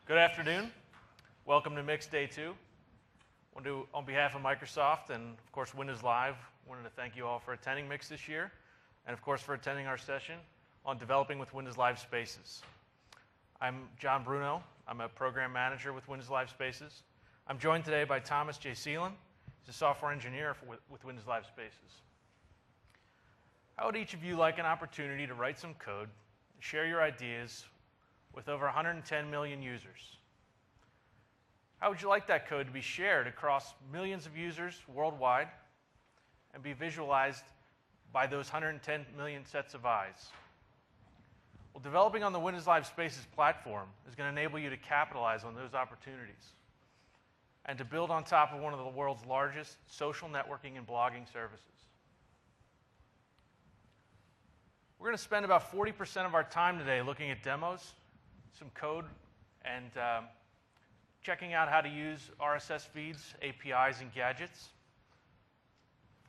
Good afternoon. Welcome to MIX Day 2. On behalf of Microsoft and, of course, Windows Live, I wanted to thank you all for attending MIX this year, and, of course, for attending our session on developing with Windows Live Spaces. I'm John Bruno. I'm a program manager with Windows Live Spaces. I'm joined today by Thomas J. Seelan. He's a software engineer with Windows Live Spaces. How would each of you like an opportunity to write some code, share your ideas with over 110 million users? How would you like that code to be shared across millions of users worldwide and be visualized by those 110 million sets of eyes? Well, developing on the Windows Live Spaces platform is going to enable you to capitalize on those opportunities and to build on top of one of the world's largest social networking and blogging services. We're going to spend about 40% of our time today looking at demos, some code, and checking out how to use RSS feeds, APIs, and gadgets.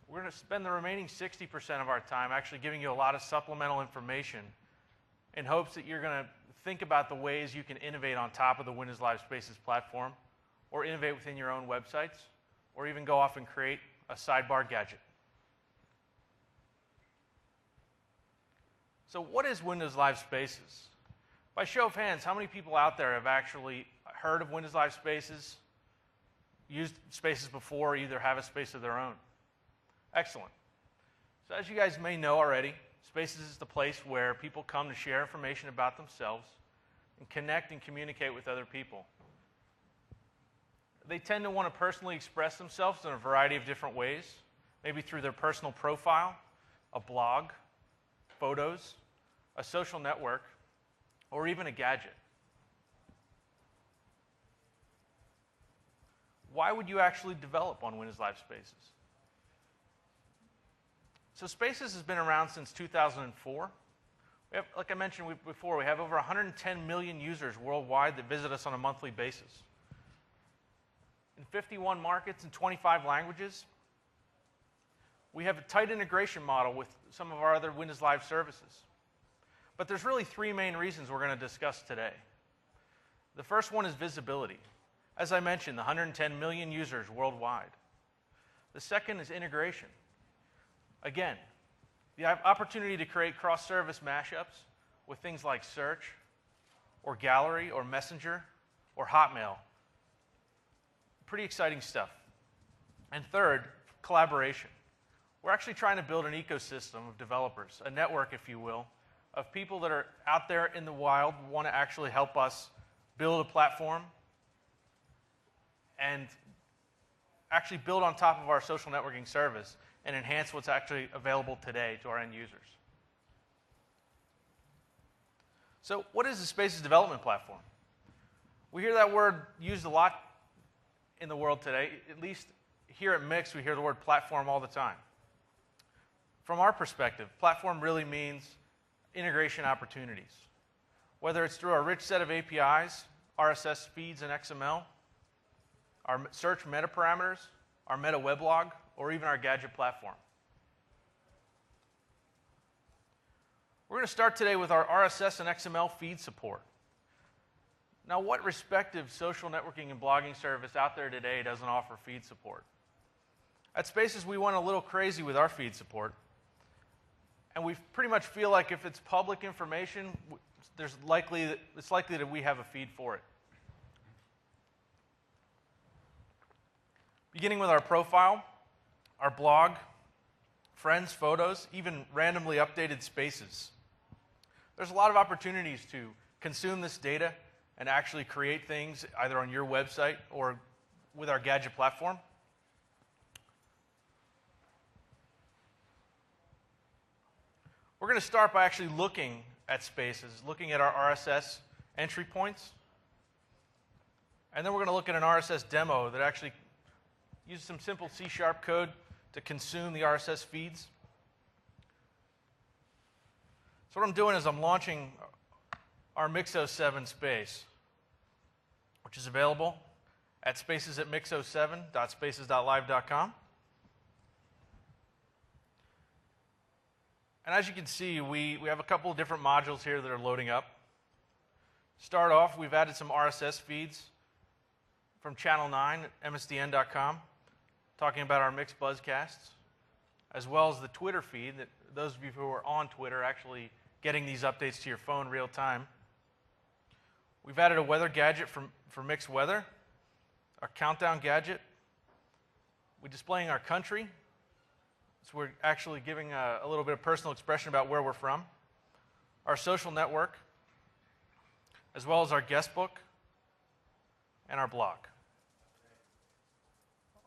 We're going to spend the remaining 60% of our time actually giving you a lot of supplemental information in hopes that you're going to think about the ways you can innovate on top of the Windows Live Spaces platform, or innovate within your own websites, or even go off and create a sidebar gadget. So what is Windows Live Spaces? By show of hands, how many people out there have actually heard of Windows Live Spaces, used Spaces before, or either have a space of their own? Excellent. So as you guys may know already, Spaces is the place where people come to share information about themselves and connect and communicate with other people. They tend to want to personally express themselves in a variety of different ways, maybe through their personal profile, a blog, photos, a social network, or even a gadget. Why would you actually develop on Windows Live Spaces? So Spaces has been around since 2004. Like I mentioned before, we have over 110 million users worldwide that visit us on a monthly basis. In 51 markets and 25 languages, we have a tight integration model with some of our other Windows Live services. But there's really three main reasons we're going to discuss today. The first one is visibility. As I mentioned, the 110 million users worldwide. The second is integration. Again, the opportunity to create cross-service mashups with things like Search, or Gallery, or Messenger, or Hotmail. Pretty exciting stuff. And third, collaboration. We're actually trying to build an ecosystem of developers, a network, if you will, of people that are out there in the wild, want to actually help us build a platform and actually build on top of our social networking service and enhance what's actually available today to our end users. So what is the Spaces development platform? We hear that word used a lot in the world today. At least here at MIX, we hear the word platform all the time. From our perspective, platform really means integration opportunities. Whether it's through a rich set of APIs, RSS feeds and XML, our search meta parameters, our meta weblog, or even our gadget platform. We're going to start today with our RSS and XML feed support. Now, what respective social networking and blogging service out there today doesn't offer feed support? At Spaces, we went a little crazy with our feed support. And we pretty much feel like if it's public information, it's likely that we have a feed for it. Beginning with our profile, our blog, friends, photos, even randomly updated spaces. There's a lot of opportunities to consume this data and actually create things either on your website or with our gadget platform. We're going to start by actually looking at Spaces, looking at our RSS entry points. And then we're going to look at an RSS demo that actually uses some simple C# code to consume the RSS feeds. So what I'm doing is I'm launching our MIX07 space, which is available at spaces at mix07.spaces.live.com. And as you can see, we have a couple of different modules here that are loading up. Start off, we've added some RSS feeds from Channel 9 at msdn.com, talking about our Mix Buzzcasts, as well as the Twitter feed, that those of you who are on Twitter actually getting these updates to your phone real time. We've added a weather gadget for Mix Weather, our countdown gadget. We're displaying our country, so we're actually giving a little bit of personal expression about where we're from. Our social network, as well as our guest book and our blog.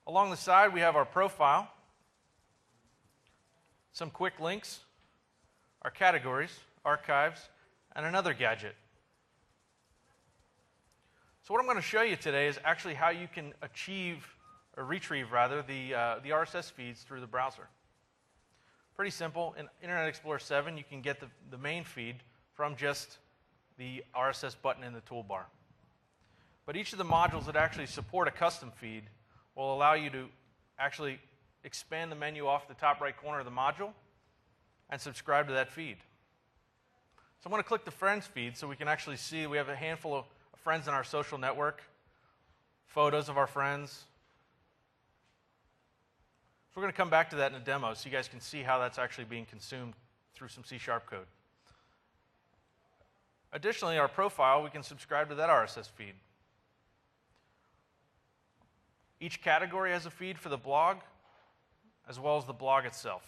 Along the side, we have our profile, some quick links, our categories, archives, and another gadget. So what I'm going to show you today is actually how you can retrieve rather, the RSS feeds through the browser. Pretty simple. In Internet Explorer 7, you can get the main feed from just the RSS button in the toolbar. But each of the modules that actually support a custom feed will allow you to actually expand the menu off the top right corner of the module and subscribe to that feed. So I'm going to click the Friends feed so we can actually see we have a handful of friends in our social network, photos of our friends. So we're going to come back to that in a demo so you guys can see how that's actually being consumed through some C# code. Additionally, our profile, we can subscribe to that RSS feed. Each category has a feed for the blog, as well as the blog itself.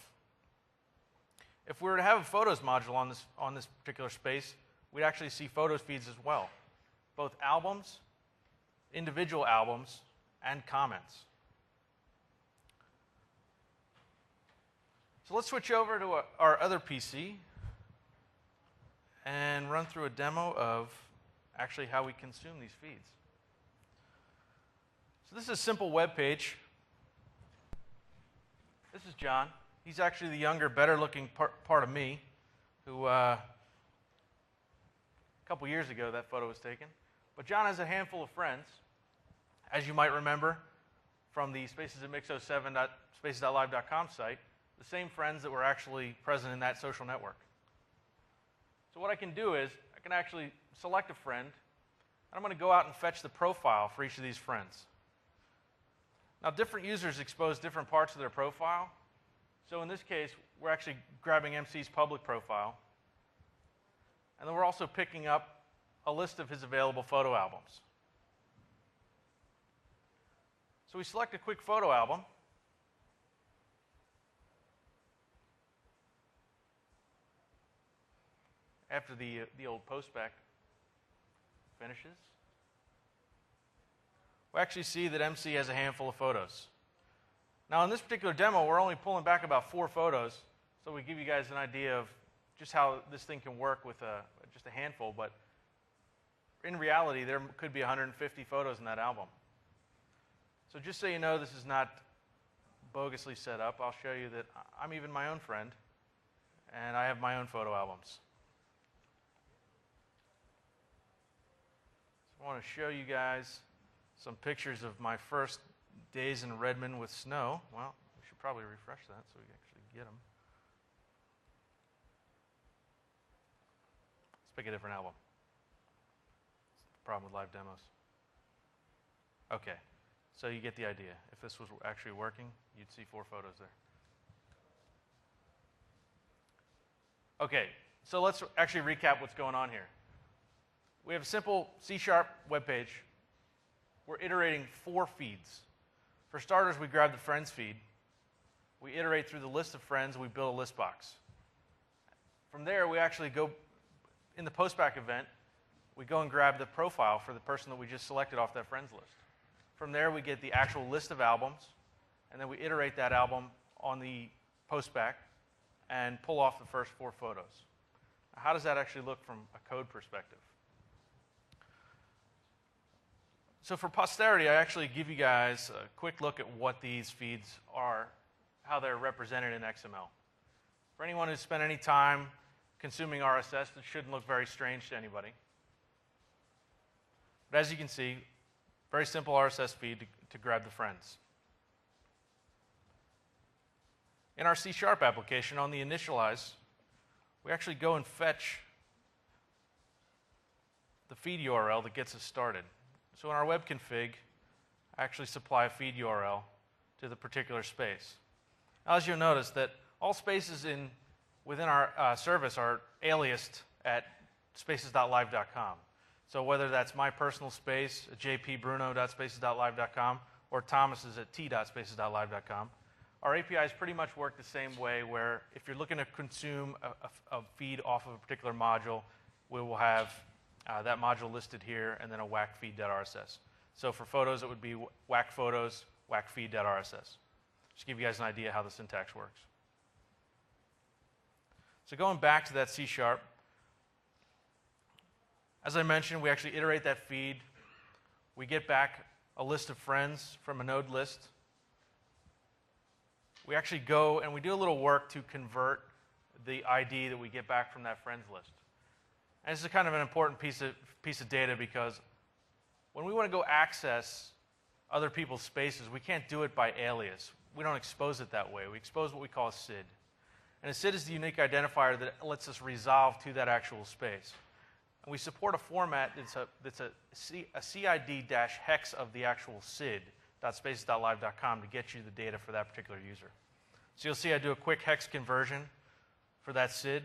If we were to have a photos module on this particular space, we'd actually see photos feeds as well, both albums, individual albums, and comments. So let's switch over to our other PC and run through a demo of actually how we consume these feeds. So this is a simple web page. This is John. He's actually the younger, better-looking part of me, who a couple years ago that photo was taken. But John has a handful of friends, as you might remember from the Spaces at MIX07.spaces.live.com site, the same friends that were actually present in that social network. So what I can do is I can actually select a friend, and I'm going to go out and fetch the profile for each of these friends. Now, different users expose different parts of their profile. So in this case, we're actually grabbing MC's public profile, and then we're also picking up a list of his available photo albums. So we select a quick photo album. After the old postback finishes, we actually see that MC has a handful of photos. Now, in this particular demo, we're only pulling back about 4 photos, so we give you guys an idea of just how this thing can work with just a handful, but in reality, there could be 150 photos in that album. So just so you know, this is not bogusly set up. I'll show you that I'm even my own friend, and I have my own photo albums. I want to show you guys some pictures of my first days in Redmond with snow. Well, we should probably refresh that so we can actually get them. Let's pick a different album. That's the problem with live demos. Okay, so you get the idea. If this was actually working, you'd see 4 photos there. Okay, so let's actually recap what's going on here. We have a simple C# web page. We're iterating 4 feeds. For starters, we grab the friends feed. We iterate through the list of friends, and we build a list box. From there, we actually go, in the postback event, we go and grab the profile for the person that we just selected off that friends list. From there, we get the actual list of albums, and then we iterate that album on the postback and pull off the first 4 photos. Now, how does that actually look from a code perspective? So for posterity, I actually give you guys a quick look at what these feeds are, how they're represented in XML. For anyone who's spent any time consuming RSS, it shouldn't look very strange to anybody. But as you can see, very simple RSS feed to grab the friends. In our C# application, on the initialize, we actually go and fetch the feed URL that gets us started. So in our web config, I actually supply a feed URL to the particular space. Now, as you'll notice that all spaces within our service are aliased at spaces.live.com. So whether that's my personal space at jpbruno.spaces.live.com or Thomas's at t.spaces.live.com, our APIs pretty much work the same way, where if you're looking to consume a feed off of a particular module, we will have that module listed here and then a whack feed.rss. So for photos, it would be whack photos, whack feed.rss. Just to give you guys an idea how the syntax works. So going back to that C#, as I mentioned, we actually iterate that feed. We get back a list of friends from a node list. We actually go and we do a little work to convert the ID that we get back from that friends list. And this is kind of an important piece of data, because when we want to go access other people's spaces, we can't do it by alias. We don't expose it that way. We expose what we call a SID. And a SID is the unique identifier that lets us resolve to that actual space. And we support a format that's a CID-hex of the actual SID.spaces.live.com to get you the data for that particular user. So you'll see I do a quick hex conversion for that SID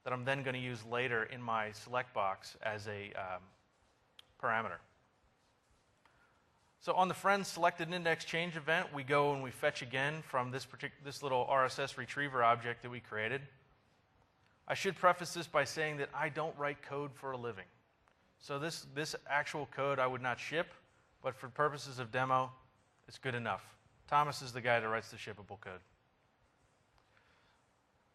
that I'm then going to use later in my select box as a parameter. So on the friends selected index change event, we go and we fetch again from this little RSS retriever object that we created. I should preface this by saying that I don't write code for a living. So this actual code I would not ship, but for purposes of demo, it's good enough. Thomas is the guy that writes the shippable code.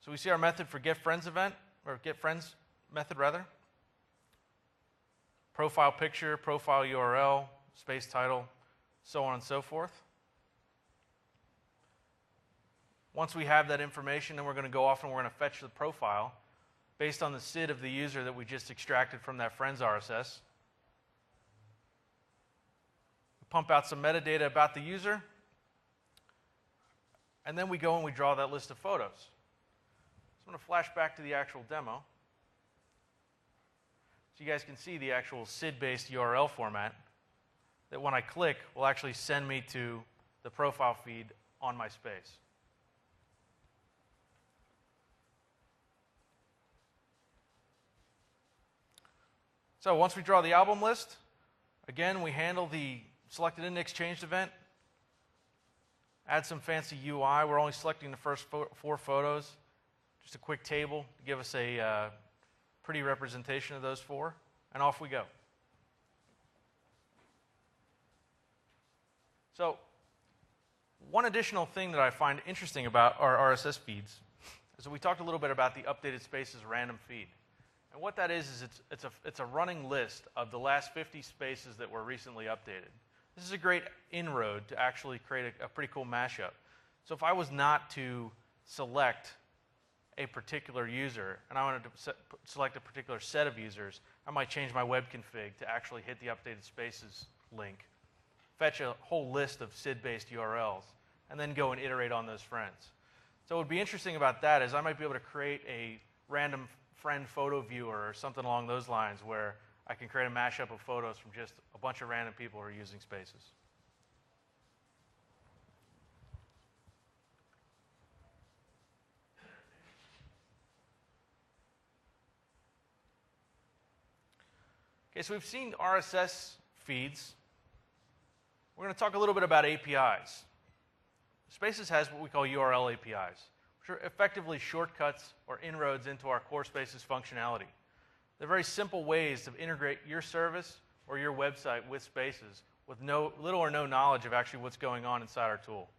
So we see our method for getFriends event, or getFriends method rather. Profile picture, profile URL, space title, so on and so forth. Once we have that information, then we're going to go off and we're going to fetch the profile based on the SID of the user that we just extracted from that friends RSS. We pump out some metadata about the user, and then we go and we draw that list of photos. So I'm going to flash back to the actual demo so you guys can see the actual SID-based URL format that when I click will actually send me to the profile feed on my space. So once we draw the album list, again, we handle the selected index changed event, add some fancy UI. We're only selecting the first 4 photos, just a quick table to give us a pretty representation of those 4, and off we go. So one additional thing that I find interesting about our RSS feeds is that we talked a little bit about the updated spaces random feed. And what that is it's a running list of the last 50 spaces that were recently updated. This is a great inroad to actually create a pretty cool mashup. So if I was not to select a particular user and I wanted to select a particular set of users, I might change my web config to actually hit the updated spaces link, fetch a whole list of SID-based URLs, and then go and iterate on those friends. So what would be interesting about that is I might be able to create a random friend photo viewer or something along those lines where I can create a mashup of photos from just a bunch of random people who are using spaces. Okay, so we've seen RSS feeds. We're going to talk a little bit about APIs. Spaces has what we call URL APIs, which are effectively shortcuts or inroads into our core Spaces functionality. They're very simple ways to integrate your service or your website with Spaces with little or no knowledge of actually what's going on inside our tool.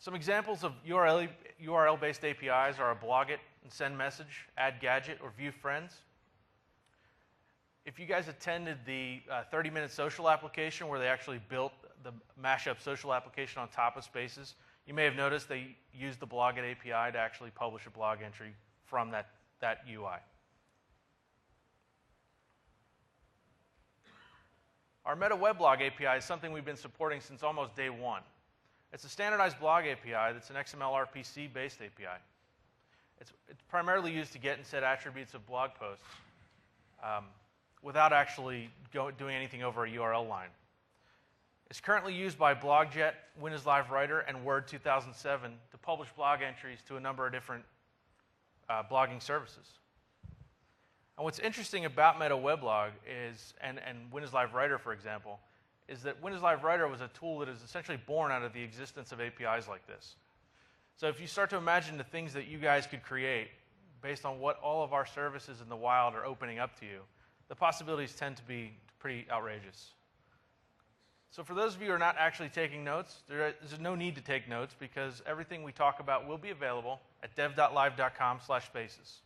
Some examples of URL-based APIs are a blog it and send message, add gadget, or view friends. If you guys attended the 30-minute social application where they actually built the mashup social application on top of Spaces, you may have noticed they used the blog it API to actually publish a blog entry from that UI. Our Meta Weblog API is something we've been supporting since almost day one. It's a standardized blog API that's an XML RPC-based API. It's primarily used to get and set attributes of blog posts. without actually doing anything over a URL line. It's currently used by BlogJet, Windows Live Writer, and Word 2007 to publish blog entries to a number of different blogging services. And what's interesting about Meta Weblog is, and Windows Live Writer, for example, is that Windows Live Writer was a tool that is essentially born out of the existence of APIs like this. So if you start to imagine the things that you guys could create based on what all of our services in the wild are opening up to you, the possibilities tend to be pretty outrageous. So for those of you who are not actually taking notes, there's no need to take notes because everything we talk about will be available at dev.live.com/spaces.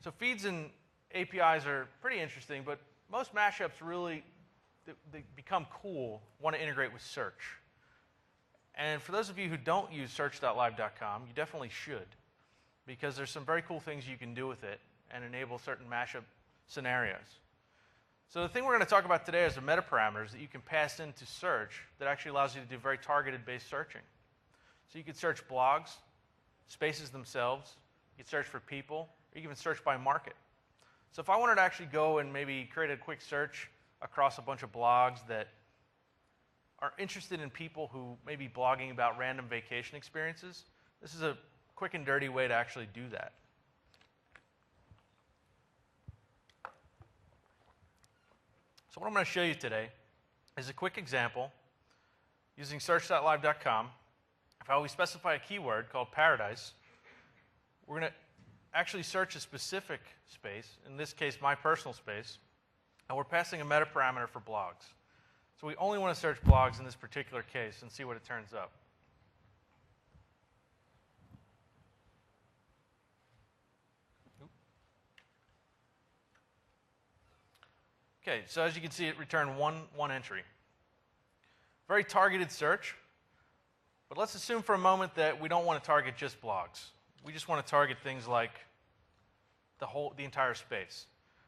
So feeds and APIs are pretty interesting, but most mashups really, they become cool, want to integrate with search. And for those of you who don't use search.live.com, you definitely should, because there's some very cool things you can do with it and enable certain mashup scenarios. So the thing we're going to talk about today is the meta parameters that you can pass into search that actually allows you to do very targeted based searching. So you could search blogs, spaces themselves, you could search for people, or you can even search by market. So if I wanted to actually go and maybe create a quick search across a bunch of blogs that are interested in people who may be blogging about random vacation experiences, this is a quick and dirty way to actually do that. So what I'm going to show you today is a quick example using search.live.com. If I always specify a keyword called paradise, we're going to actually search a specific space, in this case my personal space, and we're passing a meta parameter for blogs. So we only want to search blogs in this particular case and see what it turns up. Okay, so as you can see, it returned one entry. Very targeted search, but let's assume for a moment that we don't want to target just blogs. We just want to target things like the entire space.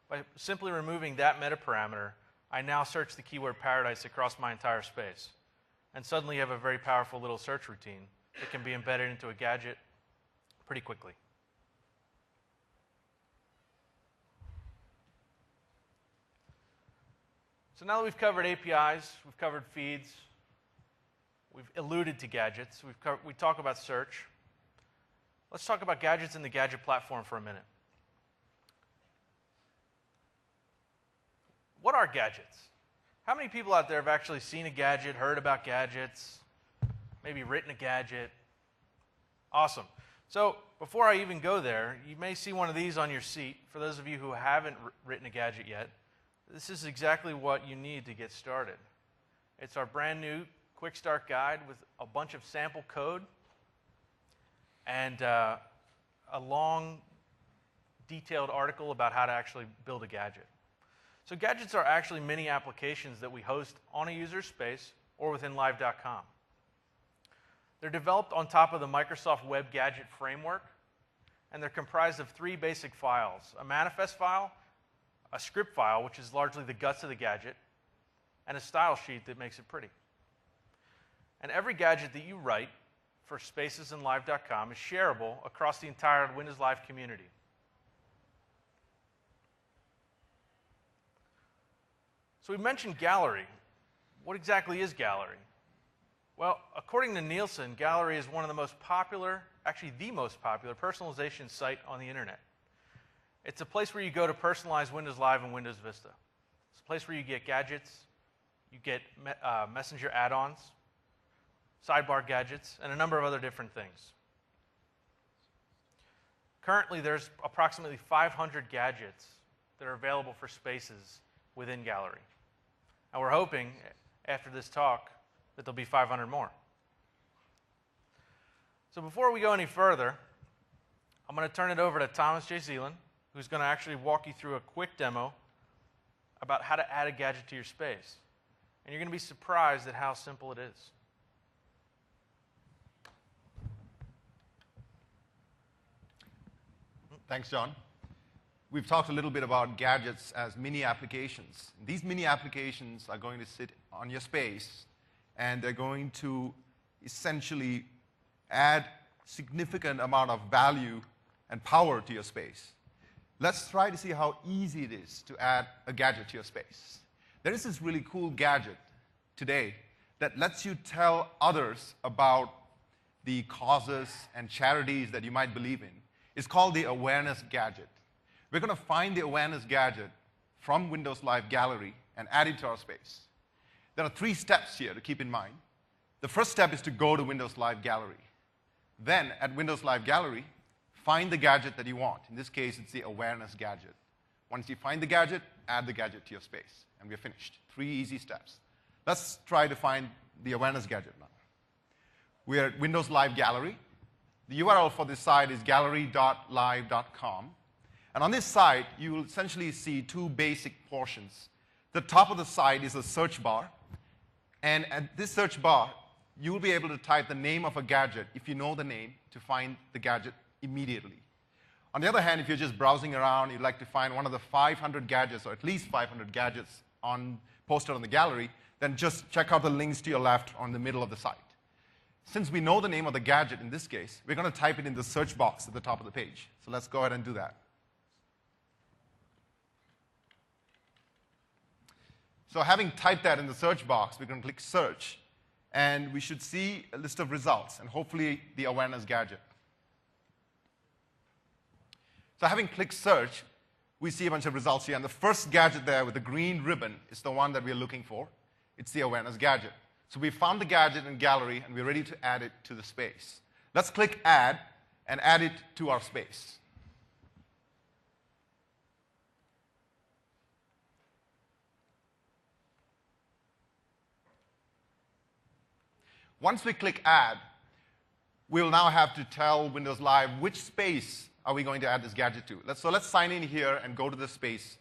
By simply removing that meta parameter, I now search the keyword paradise across my entire space. And suddenly you have a very powerful little search routine that can be embedded into a gadget pretty quickly. So now that we've covered APIs, we've covered feeds, we've alluded to gadgets, we talk about search. Let's talk about gadgets in the gadget platform for a minute. What are gadgets? How many people out there have actually seen a gadget, heard about gadgets, maybe written a gadget? Awesome. So before I even go there, you may see one of these on your seat. For those of you who haven't written a gadget yet, this is exactly what you need to get started. It's our brand new quick start guide with a bunch of sample code and a long, detailed article about how to actually build a gadget. So gadgets are actually mini applications that we host on a user's space or within live.com. They're developed on top of the Microsoft Web Gadget Framework, and they're comprised of three basic files: a manifest file, a script file, which is largely the guts of the gadget, and a style sheet that makes it pretty. And every gadget that you write for spaces in live.com is shareable across the entire Windows Live community. So we mentioned Gallery. What exactly is Gallery? Well, according to Nielsen, Gallery is one of the most popular, actually the most popular personalization site on the internet. It's a place where you go to personalize Windows Live and Windows Vista. It's a place where you get gadgets, you get Messenger add-ons, sidebar gadgets, and a number of other different things. Currently, there's approximately 500 gadgets that are available for spaces within Gallery. And we're hoping, after this talk, that there'll be 500 more. So before we go any further, I'm going to turn it over to Thomas J. Zeeland, who's going to actually walk you through a quick demo about how to add a gadget to your space. And you're going to be surprised at how simple it is. Thanks, John. We've talked a little bit about gadgets as mini applications. These mini applications are going to sit on your space, and they're going to essentially add significant amount of value and power to your space. let's try to see how easy it is to add a gadget to your space. There is this really cool gadget today that lets you tell others about the causes and charities that you might believe in. It's called the Awareness Gadget. We're going to find the Awareness Gadget from Windows Live Gallery and add it to our space. There are 3 steps here to keep in mind. The first step is to go to Windows Live Gallery. Then, at Windows Live Gallery, find the gadget that you want. In this case, it's the Awareness Gadget. Once you find the gadget, add the gadget to your space. And we're finished. 3 easy steps. Let's try to find the Awareness Gadget now. We're at Windows Live Gallery. The URL for this site is gallery.live.com. And on this site, you will essentially see 2 basic portions. The top of the site is a search bar. And at this search bar, you will be able to type the name of a gadget, if you know the name, to find the gadget immediately. On the other hand, if you're just browsing around, you'd like to find one of the 500 gadgets, or at least 500 gadgets posted on the gallery, then just check out the links to your left or in the middle of the site. Since we know the name of the gadget in this case, we're going to type it in the search box at the top of the page. So let's go ahead and do that. So having typed that in the search box, we're going to click Search, and we should see a list of results, and hopefully the Awareness Gadget. So having clicked Search, we see a bunch of results here, and the first gadget there with the green ribbon is the one that we're looking for. It's the Awareness Gadget. So we found the gadget in Gallery, and we're ready to add it to the space. Let's click Add, and add it to our space. Once we click Add, we'll now have to tell Windows Live which space are we going to add this gadget to. So let's sign in here and go to the space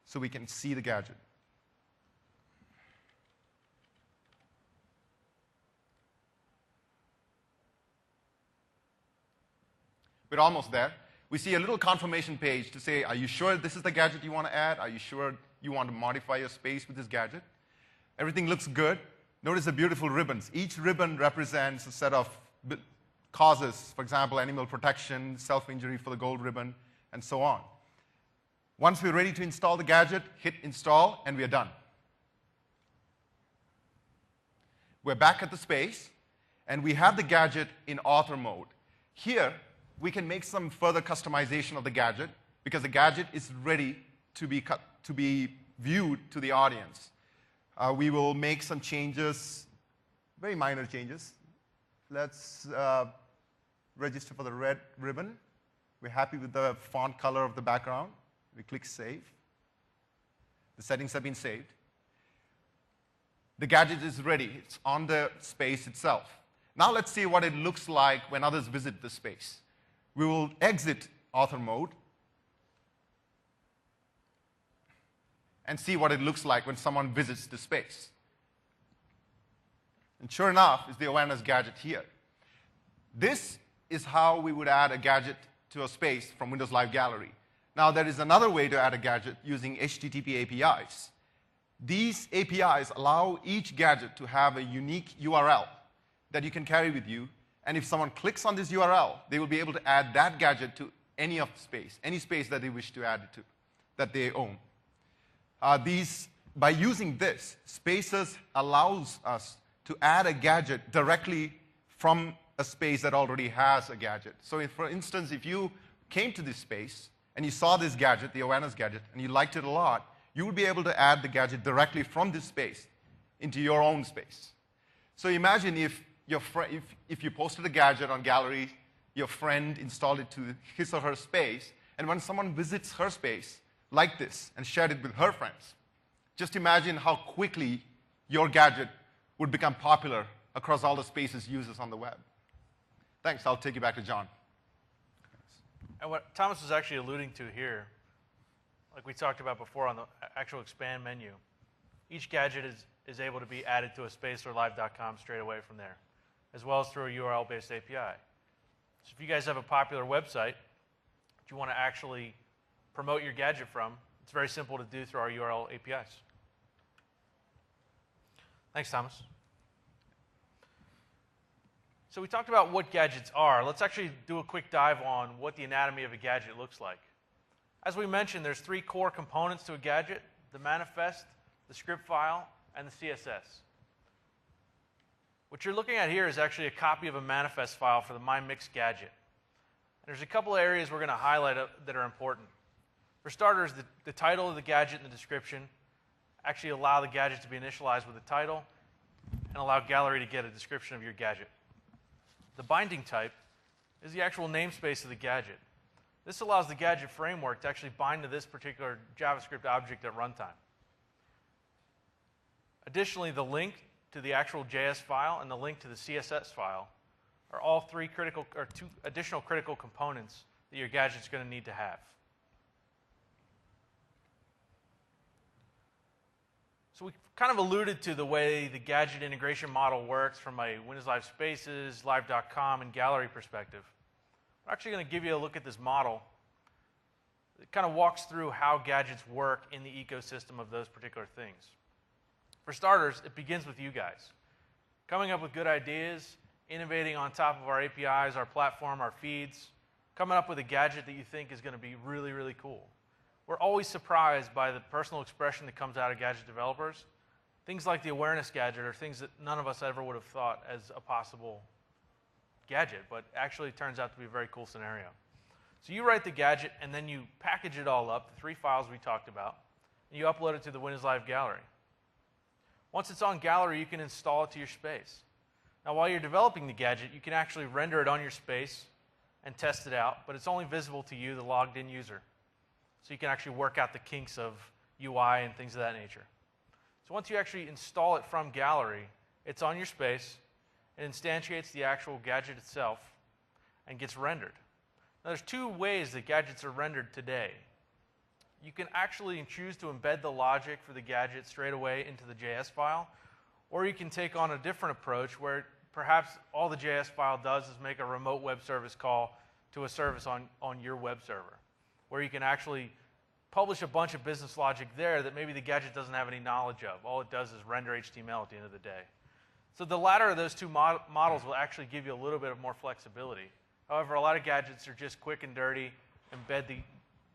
so we can see the gadget. We're almost there. We see a little confirmation page to say, are you sure this is the gadget you want to add? Are you sure you want to modify your space with this gadget? Everything looks good. Notice the beautiful ribbons. Each ribbon represents a set of causes, for example, animal protection, self-injury for the gold ribbon, and so on. Once we're ready to install the gadget, hit Install, and we are done. We're back at the space, and we have the gadget in author mode. Here, we can make some further customization of the gadget because the gadget is ready to be viewed to the audience. We will make some changes, very minor changes. Let's register for the red ribbon. We're happy with the font color of the background. We click Save. The settings have been saved. The gadget is ready. It's on the space itself. Now let's see what it looks like when others visit the space. We will exit author mode and see what it looks like when someone visits the space. And sure enough, it's the Awareness Gadget here. This is how we would add a gadget to a space from Windows Live Gallery. Now, there is another way to add a gadget using HTTP APIs. These APIs allow each gadget to have a unique URL that you can carry with you. And if someone clicks on this URL, they will be able to add that gadget to any space that they wish to add it to, that they own. By using this, Spaces allows us to add a gadget directly from a space that already has a gadget. So for instance, if you came to this space and you saw this gadget, the Awareness Gadget, and you liked it a lot, you would be able to add the gadget directly from this space into your own space. So imagine if you posted a gadget on Gallery, your friend installed it to his or her space, and when someone visits her space, like this, and shared it with her friends, just imagine how quickly your gadget would become popular across all the spaces users on the web. Thanks. I'll take you back to John. And what Thomas was actually alluding to here, like we talked about before on the actual expand menu, each gadget is able to be added to a space or live.com straight away from there, as well as through a URL-based API. So if you guys have a popular website that you want to actually promote your gadget from, it's very simple to do through our URL APIs. Thanks, Thomas. So we talked about what gadgets are. Let's actually do a quick dive on what the anatomy of a gadget looks like. As we mentioned, there's 3 core components to a gadget: the manifest, the script file, and the CSS. What you're looking at here is actually a copy of a manifest file for the MIX gadget. There's a couple of areas we're going to highlight that are important. For starters, the title of the gadget and the description actually allow the gadget to be initialized with a title and allow Gallery to get a description of your gadget. The binding type is the actual namespace of the gadget. This allows the gadget framework to actually bind to this particular JavaScript object at runtime. Additionally, the link to the actual JS file and the link to the CSS file are all 2 additional critical components that your gadget's going to need to have. So we kind of alluded to the way the gadget integration model works from a Windows Live Spaces, Live.com, and Gallery perspective. I'm actually going to give you a look at this model. It kind of walks through how gadgets work in the ecosystem of those particular things. For starters, it begins with you guys. Coming up with good ideas, innovating on top of our APIs, our platform, our feeds, coming up with a gadget that you think is going to be really, really cool. We're always surprised by the personal expression that comes out of gadget developers. Things like the awareness gadget are things that none of us ever would have thought as a possible gadget, but actually turns out to be a very cool scenario. So you write the gadget, and then you package it all up, the 3 files we talked about, and you upload it to the Windows Live Gallery. Once it's on Gallery, you can install it to your space. Now, while you're developing the gadget, you can actually render it on your space and test it out, but it's only visible to you, the logged-in user. So you can actually work out the kinks of UI and things of that nature. So once you actually install it from Gallery, it's on your space, it instantiates the actual gadget itself, and gets rendered. Now, there's 2 ways that gadgets are rendered today. You can actually choose to embed the logic for the gadget straight away into the JS file, or you can take on a different approach where perhaps all the JS file does is make a remote web service call to a service on your web server, where you can actually publish a bunch of business logic there that maybe the gadget doesn't have any knowledge of. All it does is render HTML at the end of the day. So the latter of those 2 models will actually give you a little bit of more flexibility. However, a lot of gadgets are just quick and dirty, embed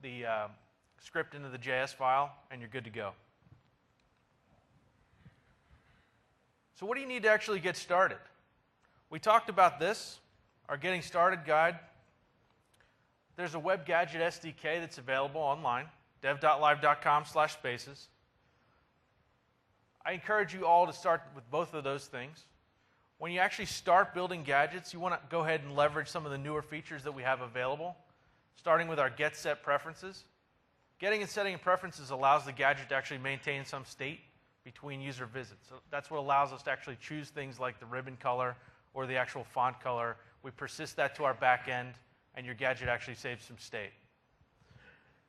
the script into the JS file, and you're good to go. So what do you need to actually get started? We talked about this, our Getting Started guide. There's a web gadget SDK that's available online, dev.live.com/spaces. I encourage you all to start with both of those things. When you actually start building gadgets, you want to go ahead and leverage some of the newer features that we have available, starting with our get set preferences. Getting and setting preferences allows the gadget to actually maintain some state between user visits. So that's what allows us to actually choose things like the ribbon color or the actual font color. We persist that to our back end, and your gadget actually saves some state.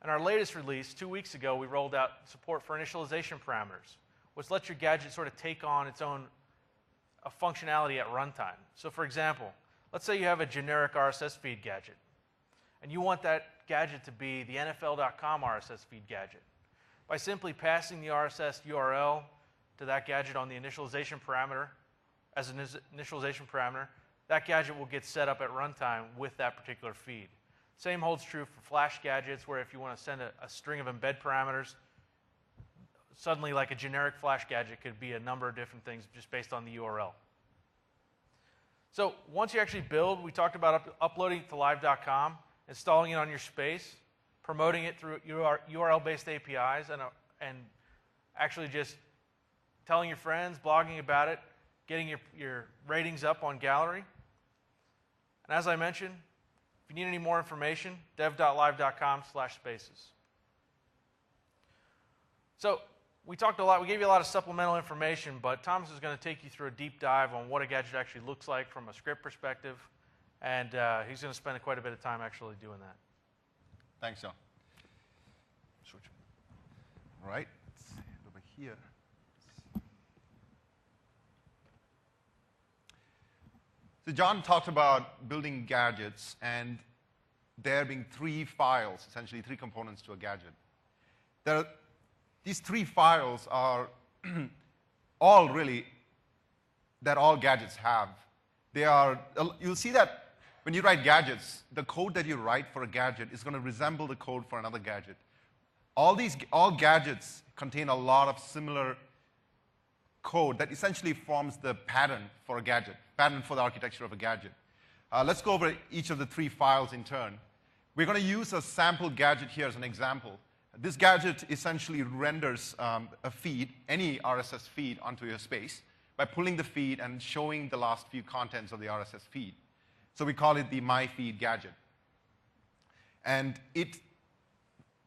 In our latest release, 2 weeks ago, we rolled out support for initialization parameters, which lets your gadget sort of take on its own functionality at runtime. So for example, let's say you have a generic RSS feed gadget, and you want that gadget to be the NFL.com RSS feed gadget. By simply passing the RSS URL to that gadget on the initialization parameter, as an initialization parameter, that gadget will get set up at runtime with that particular feed. Same holds true for Flash gadgets, where if you want to send a string of embed parameters, suddenly like a generic Flash gadget could be a number of different things just based on the URL. So once you actually build, we talked about uploading it to live.com, installing it on your space, promoting it through URL-based APIs, and actually just telling your friends, blogging about it, getting your ratings up on Gallery. And as I mentioned, if you need any more information, dev.live.com/spaces. So we talked a lot, we gave you a lot of supplemental information, but Thomas is going to take you through a deep dive on what a gadget actually looks like from a script perspective, and he's going to spend quite a bit of time actually doing that. Thanks, John. Switch. All right, let's head over here. So John talked about building gadgets and there being 3 files, essentially 3 components to a gadget. These 3 files are all gadgets have. You'll see that when you write gadgets, the code that you write for a gadget is going to resemble the code for another gadget. All gadgets contain a lot of similar code that essentially forms the pattern for a gadget, pattern for the architecture of a gadget. Let's go over each of the 3 files in turn. We're going to use a sample gadget here as an example. This gadget essentially renders a feed, any RSS feed, onto your space by pulling the feed and showing the last few contents of the RSS feed. So we call it the myFeed gadget. And it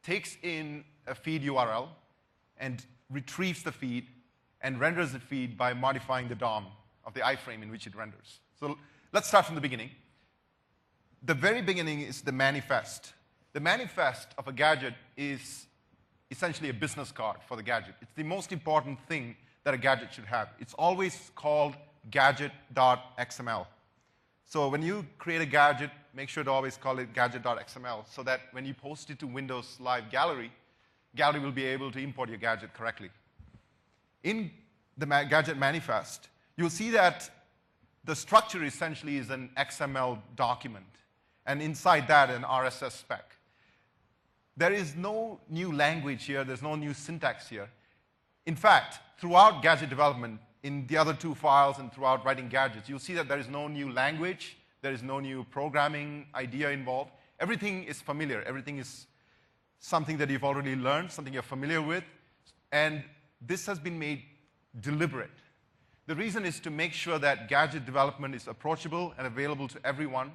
takes in a feed URL and retrieves the feed and renders the feed by modifying the DOM of the iframe in which it renders. So let's start from the beginning. The very beginning is the manifest. The manifest of a gadget is essentially a business card for the gadget. It's the most important thing that a gadget should have. It's always called gadget.xml. So when you create a gadget, make sure to always call it gadget.xml so that when you post it to Windows Live Gallery, Gallery will be able to import your gadget correctly. In the gadget manifest, you'll see that the structure essentially is an XML document, and inside that, an RSS spec. There is no new language here. There's no new syntax here. In fact, throughout gadget development, in the other 2 files and throughout writing gadgets, you'll see that there is no new language. There is no new programming idea involved. Everything is familiar. Everything is something that you've already learned, something you're familiar with. And this has been made deliberate. The reason is to make sure that gadget development is approachable and available to everyone,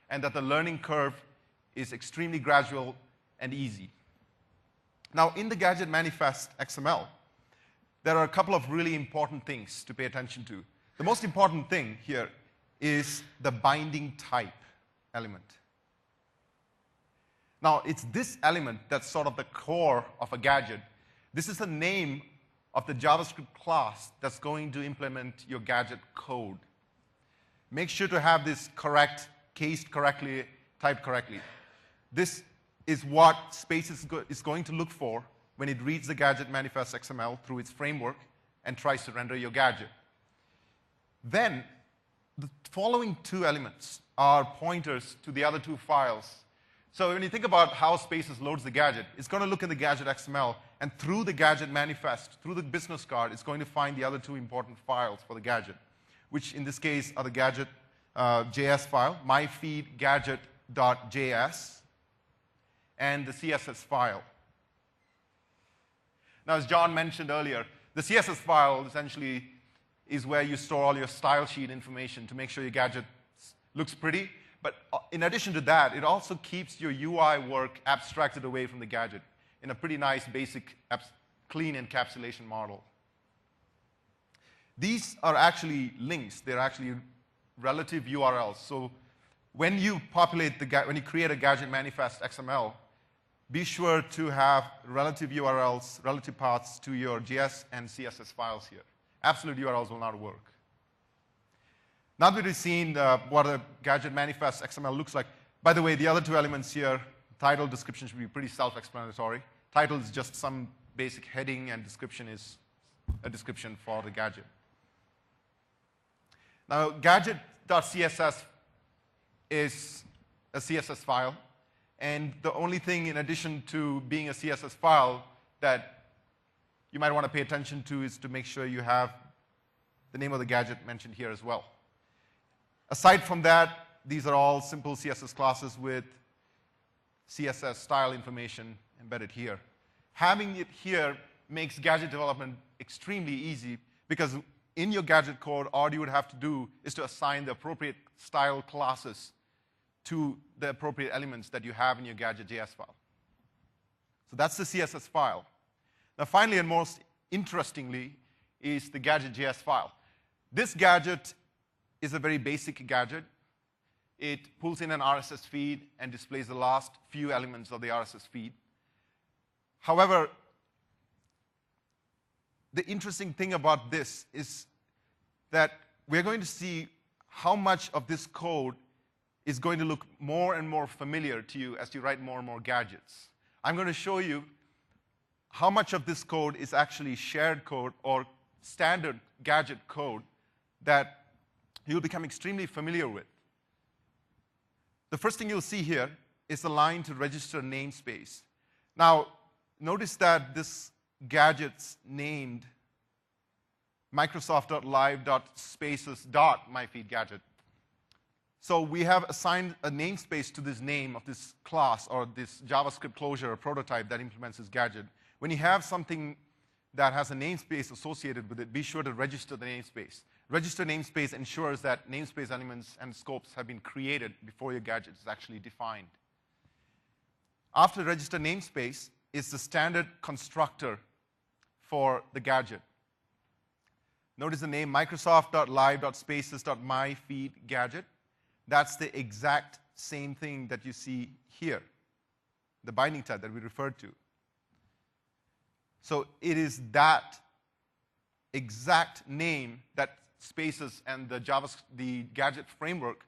and that the learning curve is extremely gradual and easy. Now, in the gadget manifest XML, there are a couple of really important things to pay attention to. The most important thing here is the binding type element. Now, it's this element that's sort of the core of a gadget. This is the name of the JavaScript class that's going to implement your gadget code. Make sure to have this correct, cased correctly, typed correctly. This is what Space is going to look for when it reads the gadget manifest XML through its framework and tries to render your gadget. Then, the following 2 elements are pointers to the other 2 files. So when you think about how Spaces loads the gadget, it's going to look in the gadget XML, and through the gadget manifest, through the business card, it's going to find the other 2 important files for the gadget, which in this case are the gadget JS file, myFeedGadget.js, and the CSS file. Now, as John mentioned earlier, the CSS file essentially is where you store all your style sheet information to make sure your gadget looks pretty. But in addition to that, it also keeps your UI work abstracted away from the gadget in a pretty nice, basic, clean encapsulation model. These are actually links. They're actually relative URLs. So when you when you create a gadget manifest XML, be sure to have relative URLs, relative paths to your JS and CSS files here. Absolute URLs will not work. Now that we've seen what a gadget manifest XML looks like, by the way, the other 2 elements here, title, description, should be pretty self-explanatory. Title is just some basic heading, and description is a description for the gadget. Now, gadget.css is a CSS file. And the only thing, in addition to being a CSS file, that you might want to pay attention to is to make sure you have the name of the gadget mentioned here as well. Aside from that, these are all simple CSS classes with CSS style information embedded here. Having it here makes gadget development extremely easy, because in your gadget code, all you would have to do is to assign the appropriate style classes to the appropriate elements that you have in your gadget.js file. So that's the CSS file. Now, finally, and most interestingly, is the gadget.js file. This gadget is a very basic gadget. It pulls in an RSS feed and displays the last few elements of the RSS feed. However, the interesting thing about this is that we're going to see how much of this code is going to look more and more familiar to you as you write more and more gadgets. I'm going to show you how much of this code is actually shared code or standard gadget code that you'll become extremely familiar with. The first thing you'll see here is the line to register namespace. Now, notice that this gadget's named Microsoft.live.spaces.myFeedGadget. So we have assigned a namespace to this name of this class or this JavaScript closure or prototype that implements this gadget. When you have something that has a namespace associated with it, be sure to register the namespace. Register namespace ensures that namespace elements and scopes have been created before your gadget is actually defined. After register namespace is the standard constructor for the gadget. Notice the name Microsoft.live.spaces.myFeedGadget. That's the exact same thing that you see here, the binding type that we referred to. So it is that exact name that Spaces and the gadget framework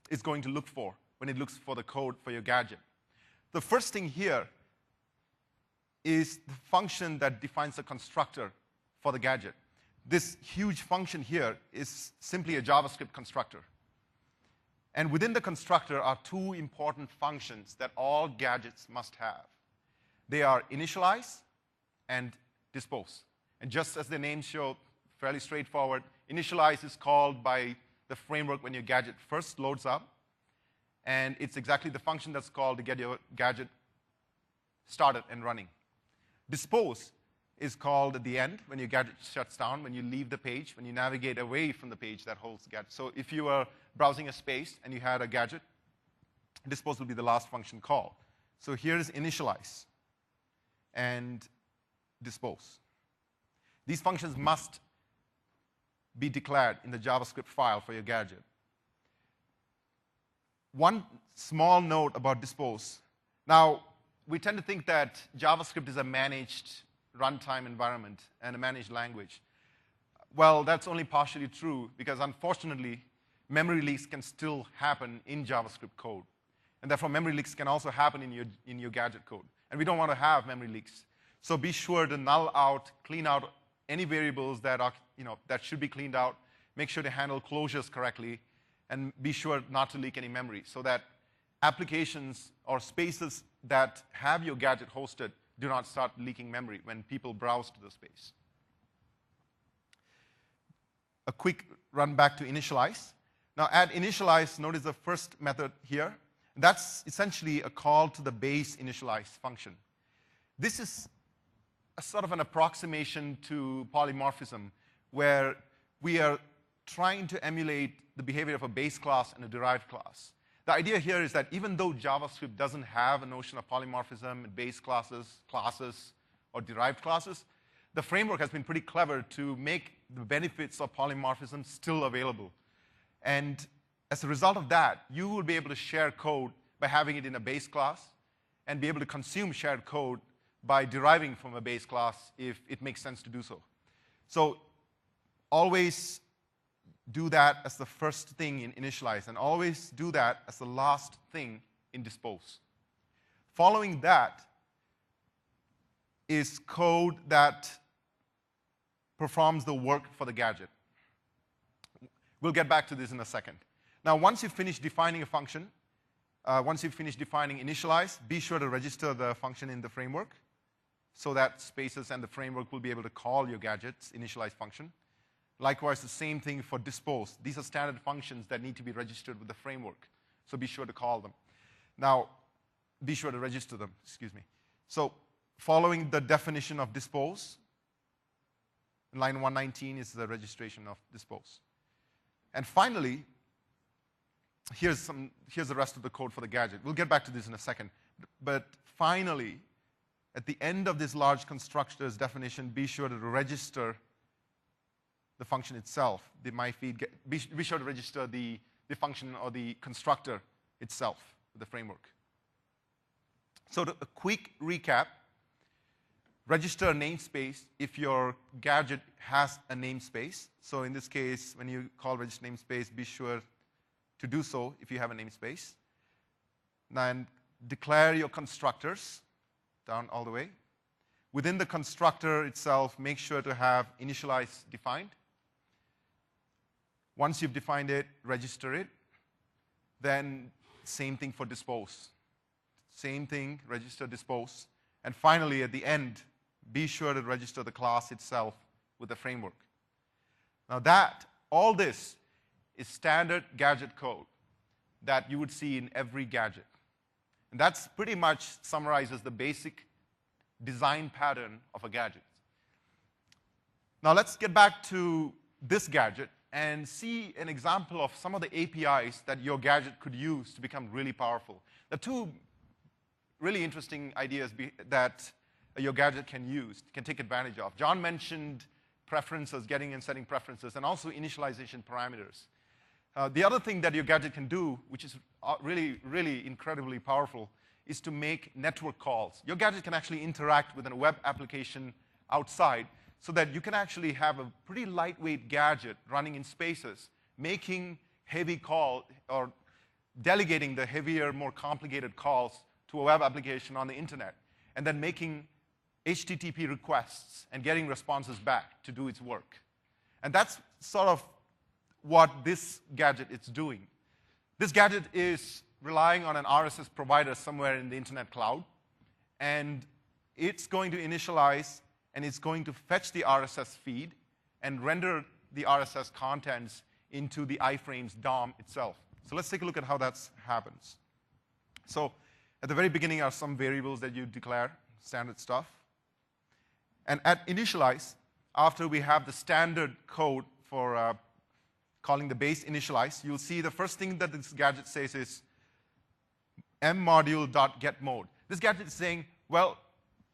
is going to look for when it looks for the code for your gadget. The first thing here is the function that defines the constructor for the gadget. This huge function here is simply a JavaScript constructor. And within the constructor are two important functions that all gadgets must have. They are initialize and dispose. And just as the names show, fairly straightforward, initialize is called by the framework when your gadget first loads up. And it's exactly the function that's called to get your gadget started and running. Dispose is called at the end when your gadget shuts down, when you leave the page, when you navigate away from the page that holds the gadget. So if you were browsing a space and you had a gadget, dispose will be the last function called. So here is initialize and dispose. These functions must be declared in the JavaScript file for your gadget. One small note about dispose. Now, we tend to think that JavaScript is a managed runtime environment and a managed language. Well, that's only partially true because, unfortunately, memory leaks can still happen in JavaScript code. And therefore, memory leaks can also happen in your gadget code. And we don't want to have memory leaks. So be sure to null out, clean out any variables that should be cleaned out. Make sure to handle closures correctly. And be sure not to leak any memory so that applications or spaces that have your gadget hosted do not start leaking memory when people browse to the space. A quick run back to initialize. Now at initialize, notice the first method here. That's essentially a call to the base initialize function. This is a sort of an approximation to polymorphism where we are trying to emulate the behavior of a base class and a derived class. The idea here is that even though JavaScript doesn't have a notion of polymorphism, base classes, or derived classes, the framework has been pretty clever to make the benefits of polymorphism still available. And as a result of that, you will be able to share code by having it in a base class and be able to consume shared code by deriving from a base class if it makes sense to do so. So always do that as the first thing in initialize, and always do that as the last thing in dispose. Following that is code that performs the work for the gadget. We'll get back to this in a second. Now, once you finish defining a function, once you finish defining initialize, be sure to register the function in the framework so that Spaces and the framework will be able to call your gadget's initialize function. Likewise, the same thing for dispose. These are standard functions that need to be registered with the framework, so be sure to call them. Now, be sure to register them, excuse me. So following the definition of dispose, line 119 is the registration of dispose. And finally, here's the rest of the code for the gadget. We'll get back to this in a second. But finally, at the end of this large constructor's definition, be sure to register the function itself, be sure to register the function or the constructor itself with the framework. So a quick recap, register a namespace if your gadget has a namespace. So in this case, when you call register namespace, be sure to do so if you have a namespace. Then declare your constructors down all the way. Within the constructor itself, make sure to have initialize defined. Once you've defined it, register it. Then same thing for dispose. Same thing, register, dispose. And finally, at the end, be sure to register the class itself with the framework. Now all this is standard gadget code that you would see in every gadget. And that's pretty much summarizes the basic design pattern of a gadget. Now let's get back to this gadget and see an example of some of the APIs that your gadget could use to become really powerful. There are two really interesting ideas that your gadget can take advantage of. John mentioned preferences, getting and setting preferences, and also initialization parameters. The other thing that your gadget can do, which is really, really incredibly powerful, is to make network calls. Your gadget can actually interact with a web application outside so that you can actually have a pretty lightweight gadget running in spaces, making heavy calls or delegating the heavier, more complicated calls to a web application on the internet, and then making HTTP requests and getting responses back to do its work. And that's sort of what this gadget is doing. This gadget is relying on an RSS provider somewhere in the internet cloud, and it's going to initialize and it's going to fetch the RSS feed and render the RSS contents into the iframe's DOM itself. So let's take a look at how that happens. So at the very beginning are some variables that you declare, standard stuff. And at initialize, after we have the standard code for calling the base initialize, you'll see the first thing that this gadget says is mmodule.getMode. This gadget is saying, well,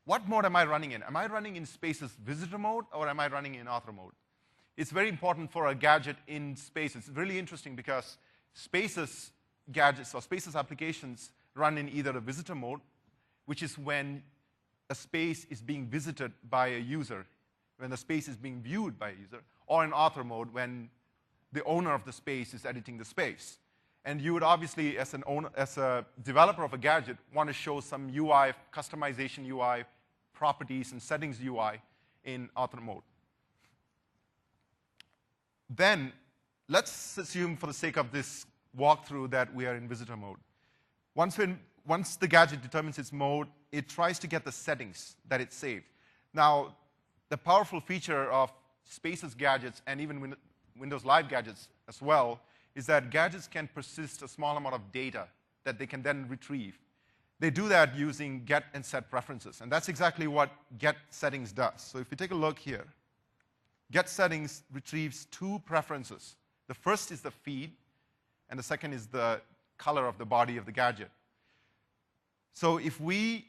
what mode am I running in? Am I running in Spaces visitor mode, or am I running in author mode? It's very important for a gadget in Spaces. It's really interesting because Spaces gadgets or Spaces applications run in either a visitor mode, which is when a space is being visited by a user, when the space is being viewed by a user, or in author mode when the owner of the space is editing the space. And you would obviously, as a developer of a gadget, want to show some UI, customization UI, properties and settings UI in author mode. Then, let's assume for the sake of this walkthrough that we are in visitor mode. Once the gadget determines its mode, it tries to get the settings that it saved. Now, the powerful feature of Spaces gadgets and even Windows Live gadgets as well is that gadgets can persist a small amount of data that they can then retrieve. They do that using get and set preferences, and that's exactly what get settings does. So if you take a look here, get settings retrieves two preferences. The first is the feed, and the second is the color of the body of the gadget. So if we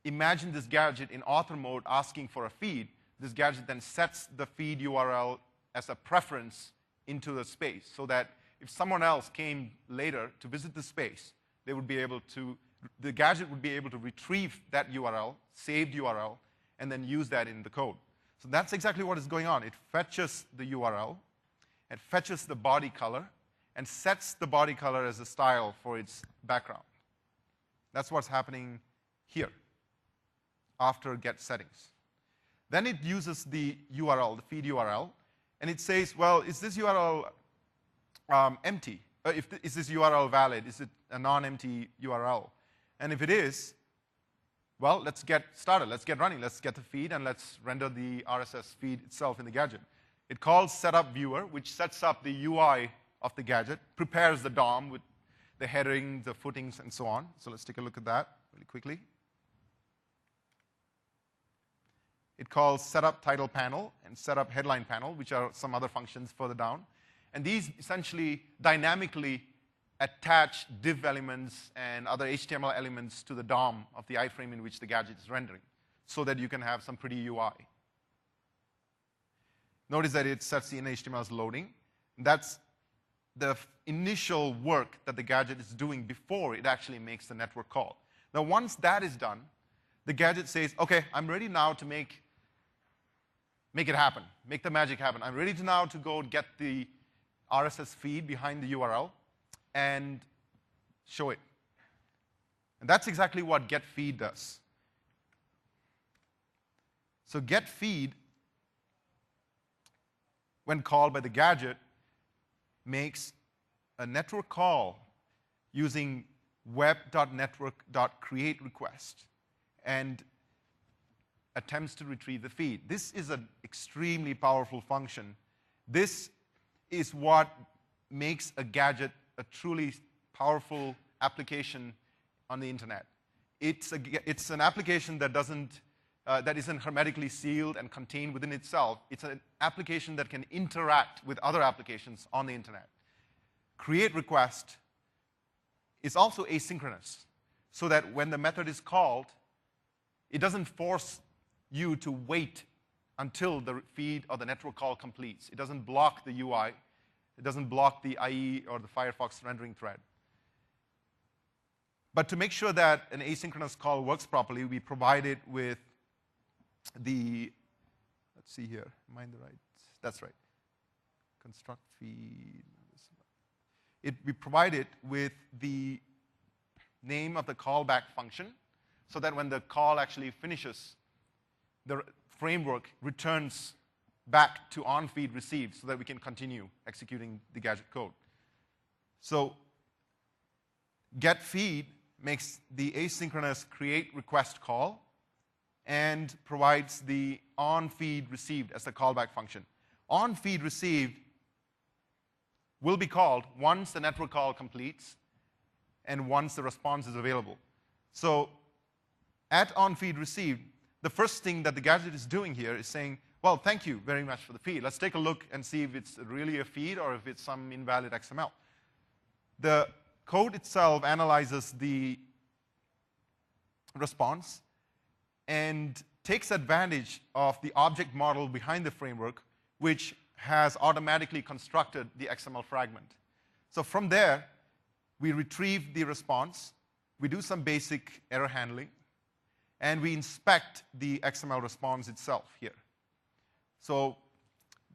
imagine this gadget in author mode asking for a feed, this gadget then sets the feed URL as a preference into the space so that if someone else came later to visit the space, they would be able to, the gadget would be able to retrieve that URL, saved URL, and then use that in the code. So that's exactly what is going on. It fetches the URL, it fetches the body color, and sets the body color as a style for its background. That's what's happening here after get settings. Then it uses the URL, the feed URL, and it says, well, is this URL empty? Is this URL valid? Is it a non-empty URL? And if it is, well, let's get started. Let's get running. Let's get the feed, and let's render the RSS feed itself in the gadget. It calls setup viewer, which sets up the UI of the gadget, prepares the DOM with the heading, the footings, and so on. So let's take a look at that really quickly. It calls setup title panel and setup headline panel, which are some other functions further down. And these essentially dynamically attach div elements and other HTML elements to the DOM of the iframe in which the gadget is rendering, so that you can have some pretty UI. Notice that it sets the HTML as loading. That's the initial work that the gadget is doing before it actually makes the network call. Now, once that is done, the gadget says, okay, I'm ready now to make it happen, make the magic happen. I'm ready now to go get the RSS feed behind the URL and show it. And that's exactly what get feed does. So get feed, when called by the gadget, makes a network call using web.network.createRequest and attempts to retrieve the feed. This is an extremely powerful function. This is what makes a gadget a truly powerful application on the internet. It's an application that isn't hermetically sealed and contained within itself. It's an application that can interact with other applications on the internet. Create request is also asynchronous, so that when the method is called, it doesn't force you to wait until the feed or the network call completes. It doesn't block the UI. It doesn't block the IE or the Firefox rendering thread. But to make sure that an asynchronous call works properly, we provide it with the, let's see here, am I in the right? That's right. Construct feed. We provide it with the name of the callback function, so that when the call actually finishes, the framework returns back to on-feed received so that we can continue executing the gadget code. So get feed makes the asynchronous create request call and provides the on-feed received as the callback function. On-feed received will be called once the network call completes and once the response is available. So at on-feed received, the first thing that the gadget is doing here is saying, well, thank you very much for the feed. Let's take a look and see if it's really a feed or if it's some invalid XML. The code itself analyzes the response and takes advantage of the object model behind the framework, which has automatically constructed the XML fragment. So from there, we retrieve the response, we do some basic error handling, and we inspect the XML response itself here. So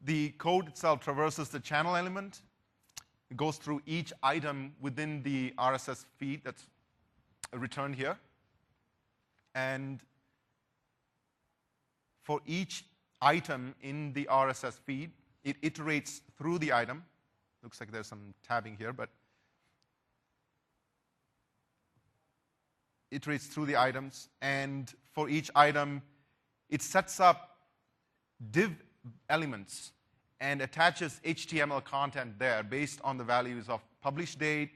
the code itself traverses the channel element. It goes through each item within the RSS feed that's returned here. And for each item in the RSS feed, it iterates through the item. Looks like there's some tabbing here, but iterates through the items. And for each item, it sets up div elements and attaches HTML content there based on the values of publish date,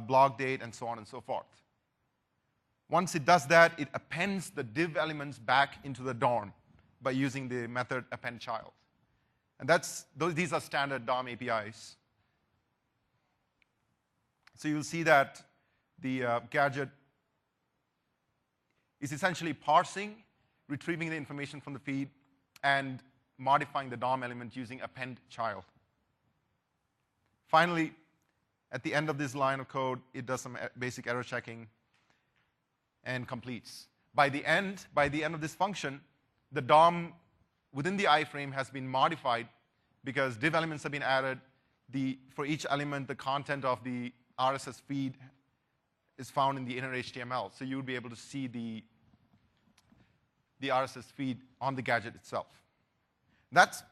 blog date, and so on and so forth. Once it does that, it appends the div elements back into the DOM by using the method append child. And these are standard DOM APIs. So you'll see that the gadget is essentially parsing, retrieving the information from the feed, and modifying the DOM element using append child. Finally, at the end of this line of code, it does some basic error checking and completes. By the end of this function, the DOM within the iframe has been modified because div elements have been added. For each element, the content of the RSS feed is found in the inner HTML. So you'll be able to see the RSS feed on the gadget itself. That's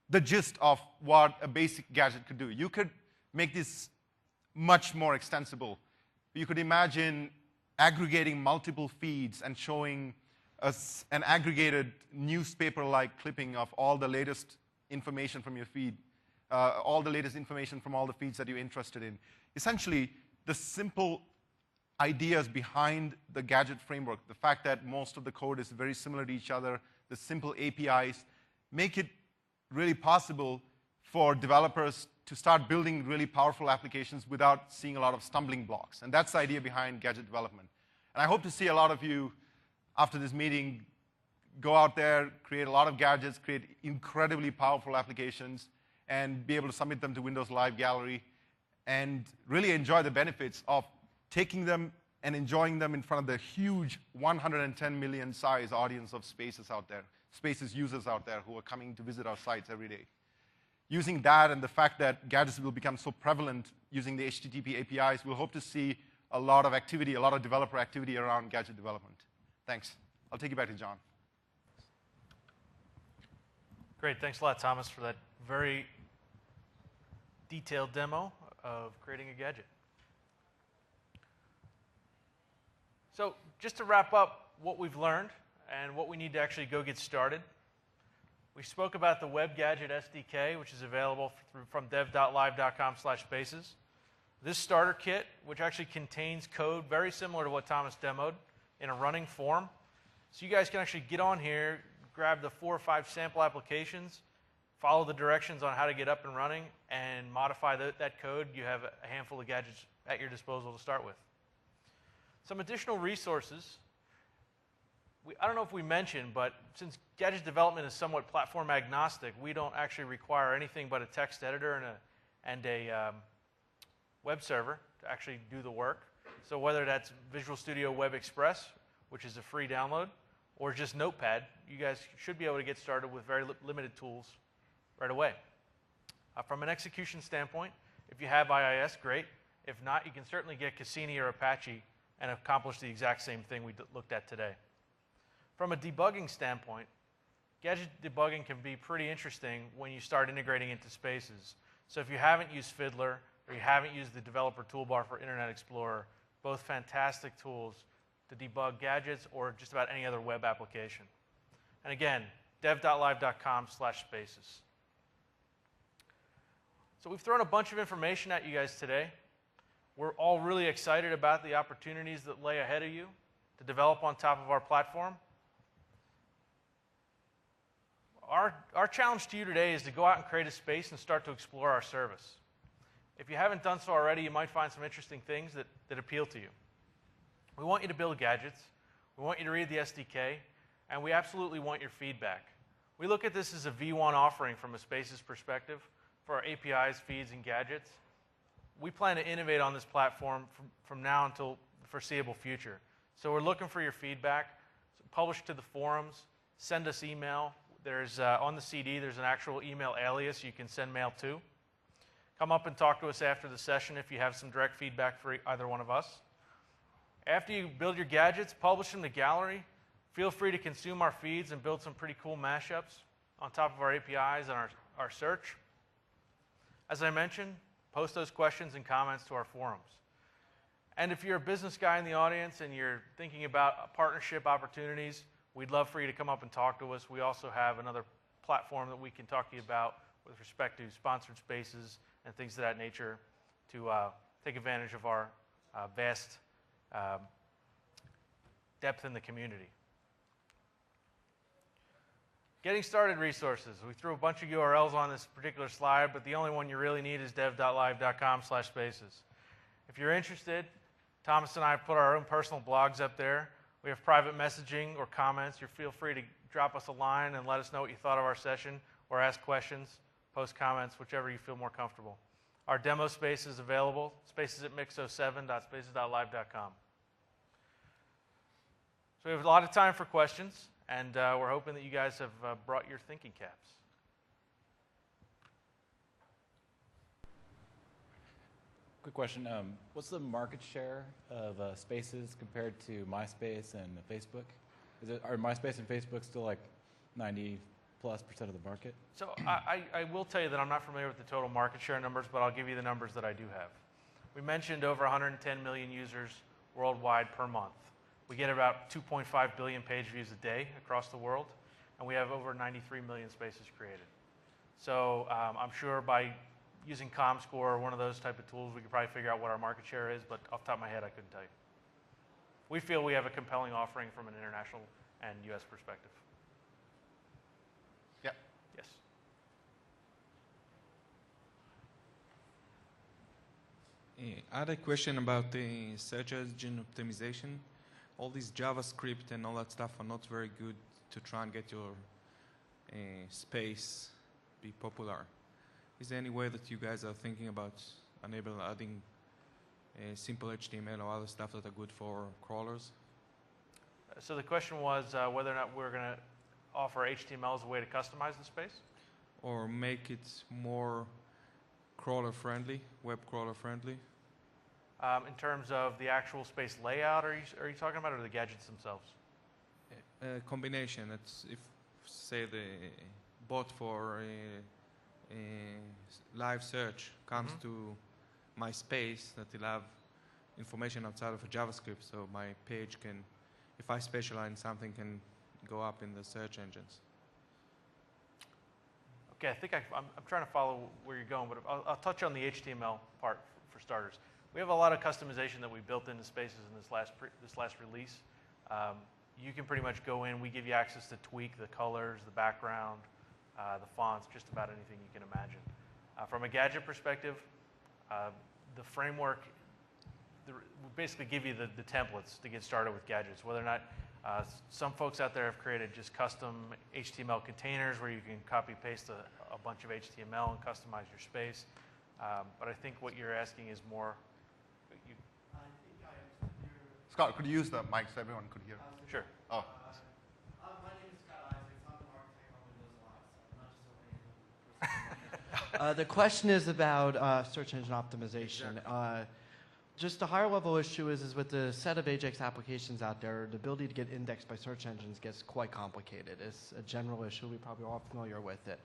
the gist of what a basic gadget could do. You could make this much more extensible. You could imagine aggregating multiple feeds and showing us an aggregated newspaper-like clipping of all the latest information from your feed, all the latest information from all the feeds that you're interested in. Essentially, the simple ideas behind the gadget framework, the fact that most of the code is very similar to each other, the simple APIs, make it really possible for developers to start building really powerful applications without seeing a lot of stumbling blocks. And that's the idea behind gadget development. And I hope to see a lot of you, after this meeting, go out there, create a lot of gadgets, create incredibly powerful applications, and be able to submit them to Windows Live Gallery, and really enjoy the benefits of taking them and enjoying them in front of the huge 110 million size audience of Spaces out there, Spaces users out there who are coming to visit our sites every day. Using that and the fact that gadgets will become so prevalent using the HTTP APIs, we'll hope to see a lot of activity, a lot of developer activity around gadget development. Thanks. I'll take you back to John. Great. Thanks a lot, Thomas, for that very detailed demo of creating a gadget. So just to wrap up what we've learned and what we need to actually go get started, we spoke about the Web Gadget SDK, which is available from dev.live.com/spaces. This starter kit, which actually contains code very similar to what Thomas demoed in a running form. So you guys can actually get on here, grab the 4 or 5 sample applications, follow the directions on how to get up and running, and modify that code. You have a handful of gadgets at your disposal to start with. Some additional resources. I don't know if we mentioned, but since gadget development is somewhat platform agnostic, we don't actually require anything but a text editor and a web server to actually do the work. So whether that's Visual Studio Web Express, which is a free download, or just Notepad, you guys should be able to get started with very limited tools right away. From an execution standpoint, if you have IIS, great. If not, you can certainly get Cassini or Apache and accomplish the exact same thing we looked at today. From a debugging standpoint, gadget debugging can be pretty interesting when you start integrating into spaces. So if you haven't used Fiddler or you haven't used the developer toolbar for Internet Explorer, both fantastic tools to debug gadgets or just about any other web application. And again, dev.live.com/spaces. So we've thrown a bunch of information at you guys today. We're all really excited about the opportunities that lay ahead of you to develop on top of our platform. Our challenge to you today is to go out and create a space and start to explore our service. If you haven't done so already, you might find some interesting things that appeal to you. We want you to build gadgets. We want you to read the SDK. And we absolutely want your feedback. We look at this as a V1 offering from a spaces perspective for our APIs, feeds, and gadgets. We plan to innovate on this platform from now until the foreseeable future. So we're looking for your feedback. So publish to the forums. Send us email. There's on the CD, there's an actual email alias you can send mail to. Come up and talk to us after the session if you have some direct feedback for either one of us. After you build your gadgets, publish them to Gallery. Feel free to consume our feeds and build some pretty cool mashups on top of our APIs and our search. As I mentioned, post those questions and comments to our forums. And if you're a business guy in the audience and you're thinking about partnership opportunities, we'd love for you to come up and talk to us. We also have another platform that we can talk to you about with respect to sponsored spaces and things of that nature to take advantage of our vast depth in the community. Getting started resources. We threw a bunch of URLs on this particular slide, but the only one you really need is dev.live.com/spaces. If you're interested, Thomas and I have put our own personal blogs up there. We have private messaging or comments. You feel free to drop us a line and let us know what you thought of our session or ask questions, post comments, whichever you feel more comfortable. Our demo space is available, spaces at MIX07.spaces.live.com. So we have a lot of time for questions, and we're hoping that you guys have brought your thinking caps. Quick question. What's the market share of Spaces compared to MySpace and Facebook? Are MySpace and Facebook still like 90+% of the market? So I will tell you that I'm not familiar with the total market share numbers, but I'll give you the numbers that I do have. We mentioned over 110 million users worldwide per month. We get about 2.5 billion page views a day across the world, and we have over 93 million spaces created. So I'm sure by using ComScore or one of those type of tools, we could probably figure out what our market share is, but off the top of my head, I couldn't tell you. We feel we have a compelling offering from an international and U.S. perspective. Yeah. Yes. I had a question about the search engine optimization. All this JavaScript and all that stuff are not very good to try and get your space be popular. Is there any way that you guys are thinking about adding simple HTML or other stuff that are good for crawlers? So the question was whether or not we're going to offer HTML as a way to customize the space? Or make it more crawler-friendly, web crawler-friendly? In terms of the actual space layout, are you talking about, or the gadgets themselves? A combination. It's if, say, the bot for live search comes to my space, that will have information outside of a JavaScript, so my page can, if I specialize in something, can go up in the search engines. Okay, I think I'm trying to follow where you're going, but I'll touch on the HTML part for starters. We have a lot of customization that we built into Spaces in this last release. You can pretty much go in. We give you access to tweak the colors, the background, the fonts, just about anything you can imagine. From a gadget perspective, the framework we basically give you the templates to get started with gadgets. Whether or not some folks out there have created just custom HTML containers where you can copy paste a bunch of HTML and customize your space. But I think what you're asking is more. Scott, could you use the mic so everyone could hear? Sure. Oh. My name is Scott Isaacs. I'm an architect on Windows Live, so I'm not just a random person. The question is about search engine optimization. Exactly. Just a higher level issue is with the set of Ajax applications out there, the ability to get indexed by search engines gets quite complicated. It's a general issue. We probably are all familiar with it.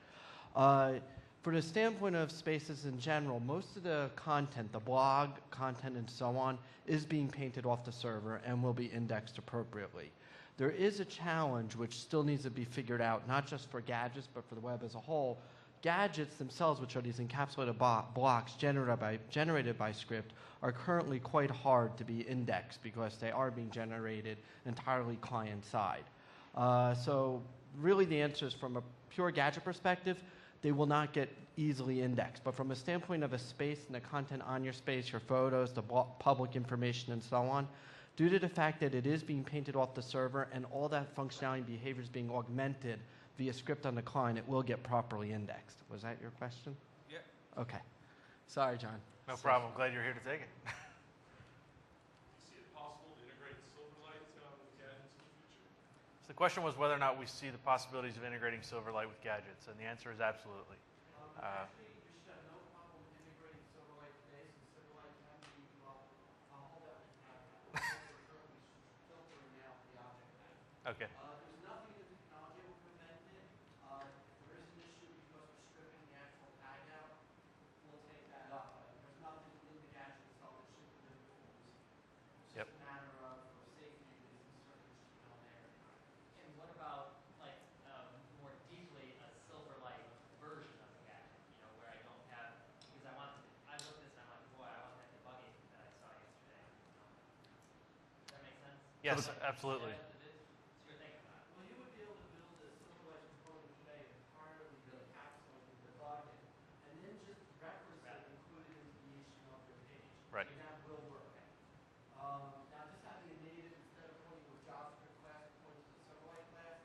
For the standpoint of Spaces in general, most of the content, the blog content and so on, is being painted off the server and will be indexed appropriately. There is a challenge which still needs to be figured out, not just for gadgets, but for the web as a whole. Gadgets themselves, which are these encapsulated blocks generated by script, are currently quite hard to be indexed because they are being generated entirely client-side. So really the answer is, from a pure gadget perspective, they will not get easily indexed. But from a standpoint of a space and the content on your space, your photos, the public information, and so on, due to the fact that it is being painted off the server and all that functionality and behavior is being augmented via script on the client, it will get properly indexed. Was that your question? Yeah. Okay. Sorry, John. No problem. Glad you're here to take it. Do you see it possible to integrate Silverlight with gadgets in the future? So the question was whether or not we see the possibilities of integrating Silverlight with gadgets, and the answer is absolutely. Actually, you should have no problem integrating Silverlight today, since Silverlight can be, well, I'll hold that with caveat. We're currently filtering out the object tag. Okay. There's nothing in the technology that will prevent it. There is an issue because we're stripping the actual tag out. We'll take that up. There's nothing in the gadget itself that should prevent fools. It's just a matter of safety reasons, certain should be on there. And what about, like, more deeply a Silverlight version of the gadget? You know, where I don't have, because I looked at this and I'm like, boy, I want that debugging that I saw yesterday. Does that make sense? Yes, absolutely. So you're thinking about it. Well, you would be able to build a Silverlight component today entirely encapsulated and debugged it, and then just reference it included into the HTML of your page. Right. And that will work. Now, just having a native, instead of pointing with JavaScript class, point to the Silverlight class,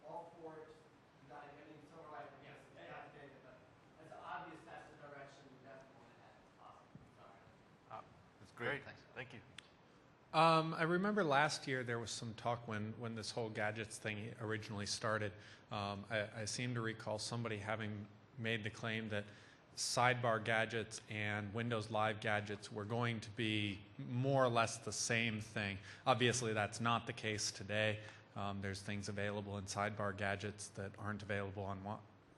all for it. You got to get in Silverlight, yes, it's not data, but it's obvious that's the direction you definitely want to head. Awesome. Sorry. That's great. Thanks. Thank you. I remember last year there was some talk when this whole gadgets thing originally started. I seem to recall somebody having made the claim that sidebar gadgets and Windows Live gadgets were going to be more or less the same thing. Obviously, that's not the case today. There's things available in sidebar gadgets that aren't available on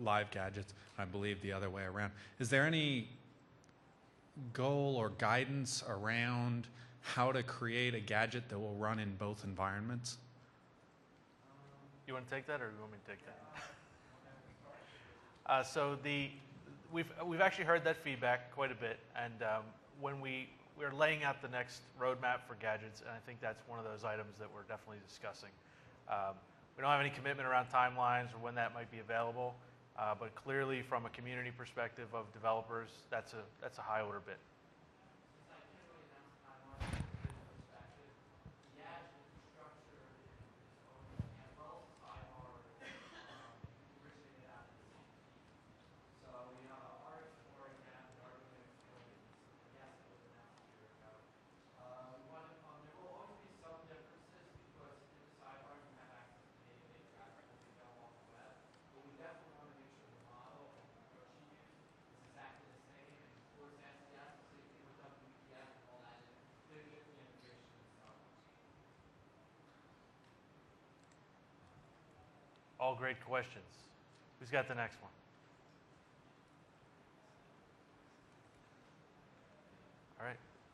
Live gadgets. I believe the other way around. Is there any goal or guidance around how to create a gadget that will run in both environments? You want to take that, or you want me to take that? So we've actually heard that feedback quite a bit, and when we're laying out the next roadmap for gadgets, and I think that's one of those items that we're definitely discussing. We don't have any commitment around timelines or when that might be available, but clearly from a community perspective of developers, that's a high order bit. All great questions. Who's got the next one?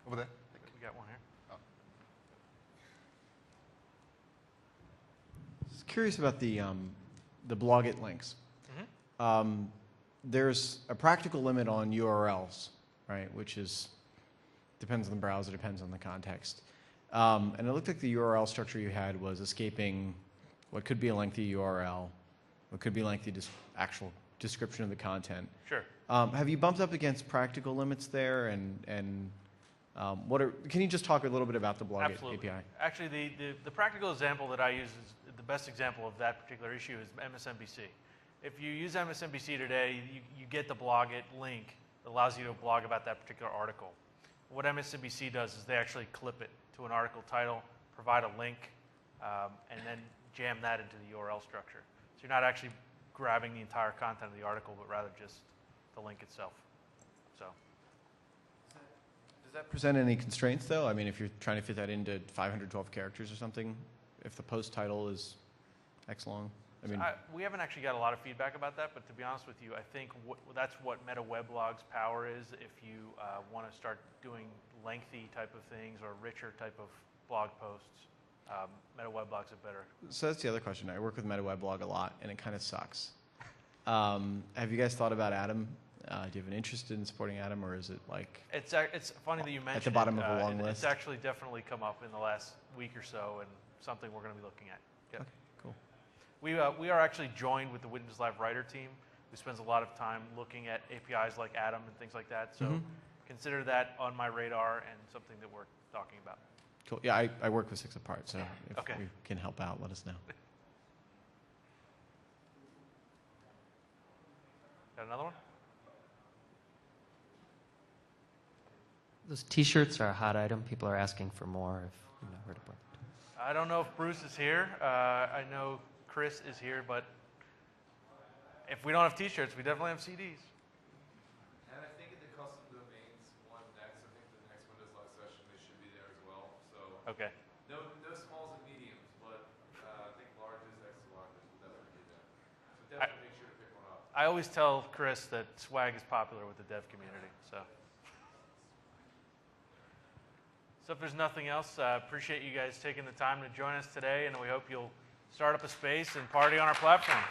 Over there. We got one here. Just curious about the blog it links. There's a practical limit on URLs, right? Which is depends on the browser, depends on the context. And it looked like the URL structure you had was escaping what could be a lengthy URL, what could be lengthy actual description of the content. Sure. Have you bumped up against practical limits there? And can you just talk a little bit about the blog Absolutely. API? Actually, the practical example that I use is the best example of that particular issue is MSNBC. If you use MSNBC today, you get the blog it link that allows you to blog about that particular article. What MSNBC does is they actually clip it to an article title, provide a link, and then jam that into the URL structure. So you're not actually grabbing the entire content of the article, but rather just the link itself. So. Does that present any constraints, though? I mean, if you're trying to fit that into 512 characters or something, if the post title is X long? I mean, we haven't actually got a lot of feedback about that, but to be honest with you, I think that's what meta weblog's power is. If you want to start doing lengthy type of things or richer type of blog posts, meta weblog's a better. So that's the other question. I work with meta weblog a lot, and it kind of sucks. Have you guys thought about Atom? Do you have an interest in supporting Atom, or is it like It's funny that you mentioned at the bottom of a long list? It's actually definitely come up in the last week or so, and something we're going to be looking at. Yep. Okay, cool. We are actually joined with the Windows Live Writer team, who spends a lot of time looking at APIs like Atom and things like that. So consider that on my radar and something that we're talking about. Cool. Yeah, I work with 6 Apart, so if Okay. we can help out, let us know. Got another one? Those T-shirts are a hot item. People are asking for more. If you've not heard about it. I don't know if Bruce is here. I know Chris is here, but if we don't have T-shirts, we definitely have CDs. And I think in the custom domains one next, I think the next Windows Live session, they should be there as well. So Okay. no smalls and mediums, but I think larges, extra larges will definitely be there. So definitely make sure to pick one up. I always tell Chris that swag is popular with the dev community. So if there's nothing else, appreciate you guys taking the time to join us today, and we hope you'll start up a space and party on our platform.